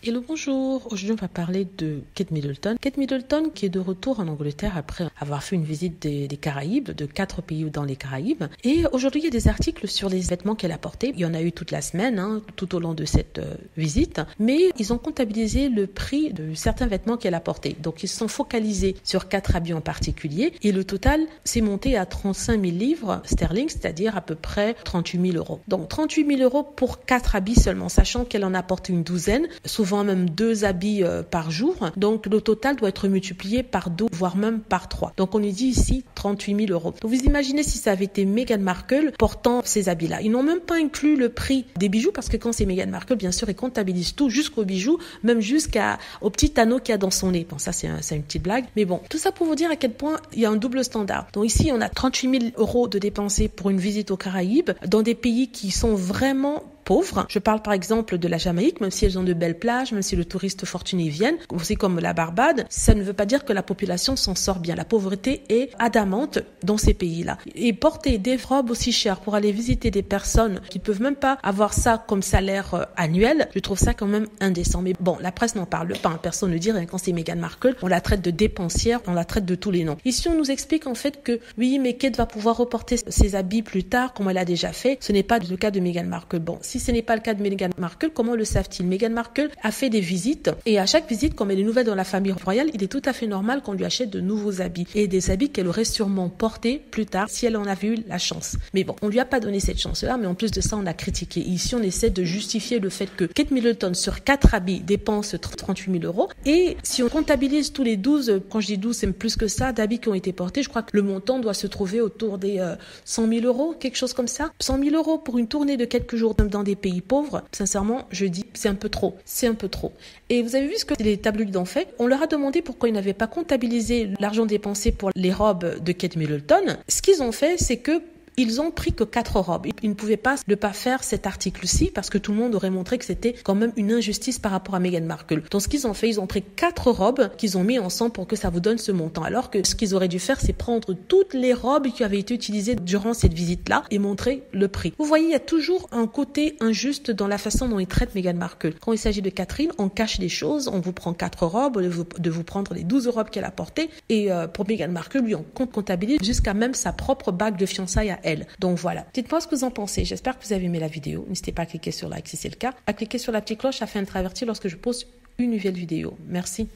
Hello, bonjour. Aujourd'hui, on va parler de Kate Middleton. Kate Middleton qui est de retour en Angleterre après avoir fait une visite des Caraïbes, de 4 pays dans les Caraïbes. Et aujourd'hui, il y a des articles sur les vêtements qu'elle a portés. Il y en a eu toute la semaine, tout au long de cette visite. Mais ils ont comptabilisé le prix de certains vêtements qu'elle a portés. Donc, ils se sont focalisés sur 4 habits en particulier. Et le total s'est monté à 35 000 livres sterling, c'est-à-dire à peu près 38 000 euros. Donc, 38 000 euros pour 4 habits seulement, sachant qu'elle en a porté une douzaine, souvent même 2 habits par jour. Donc, le total doit être multiplié par 2, voire même par 3. Donc, on est dit ici 38 000 euros. Donc, vous imaginez si ça avait été Meghan Markle portant ces habits-là. Ils n'ont même pas inclus le prix des bijoux parce que quand c'est Meghan Markle, bien sûr, ils comptabilisent tout jusqu'aux bijoux, même jusqu'au petit anneau qu'il y a dans son nez. Bon, ça, c'est une petite blague. Mais bon, tout ça pour vous dire à quel point il y a un double standard. Donc, ici, on a 38 000 euros de dépensés pour une visite aux Caraïbes dans des pays qui sont vraiment pauvres. Je parle par exemple de la Jamaïque, même si elles ont de belles plages, même si les touristes fortunés viennent, aussi comme la Barbade, ça ne veut pas dire que la population s'en sort bien. La pauvreté est adamante dans ces pays-là. Et porter des robes aussi chères pour aller visiter des personnes qui ne peuvent même pas avoir ça comme salaire annuel, je trouve ça quand même indécent. Mais bon, la presse n'en parle pas, personne ne dit rien. Quand c'est Meghan Markle, on la traite de dépensière, on la traite de tous les noms. Ici, on nous explique en fait que oui, mais Kate va pouvoir reporter ses habits plus tard, comme elle a déjà fait. Ce n'est pas le cas de Meghan Markle. Bon, si ce n'est pas le cas de Meghan Markle, comment le savent-ils? Meghan Markle a fait des visites et à chaque visite, comme elle est nouvelle dans la famille royale, il est tout à fait normal qu'on lui achète de nouveaux habits et des habits qu'elle aurait sûrement portés plus tard si elle en avait eu la chance. Mais bon, on lui a pas donné cette chance-là, mais en plus de ça, on a critiqué. Ici, on essaie de justifier le fait que Kate Middleton, sur 4 habits, dépense 38 000 euros. Et si on comptabilise tous les 12, quand je dis 12, c'est plus que ça, d'habits qui ont été portés, je crois que le montant doit se trouver autour des 100 000 euros, quelque chose comme ça. 100 000 euros pour une tournée de quelques jours dans des pays pauvres, sincèrement, je dis, c'est un peu trop. C'est un peu trop. Et vous avez vu ce que les tabloïds ont fait? On leur a demandé pourquoi ils n'avaient pas comptabilisé l'argent dépensé pour les robes de Kate Middleton. Ce qu'ils ont fait, c'est que ils ont pris que 4 robes. Ils ne pouvaient pas ne pas faire cet article-ci parce que tout le monde aurait montré que c'était quand même une injustice par rapport à Meghan Markle. Donc, ce qu'ils ont fait, ils ont pris 4 robes qu'ils ont mis ensemble pour que ça vous donne ce montant. Alors que ce qu'ils auraient dû faire, c'est prendre toutes les robes qui avaient été utilisées durant cette visite-là et montrer le prix. Vous voyez, il y a toujours un côté injuste dans la façon dont ils traitent Meghan Markle. Quand il s'agit de Catherine, on cache des choses, on vous prend 4 robes, de vous prendre les 12 robes qu'elle a portées. Et pour Meghan Markle, lui, on comptabilise jusqu'à même sa propre bague de fiançailles à elle. Donc voilà. Dites-moi ce que vous en pensez. J'espère que vous avez aimé la vidéo. N'hésitez pas à cliquer sur like si c'est le cas, à cliquer sur la petite cloche afin d'être averti lorsque je poste une nouvelle vidéo. Merci.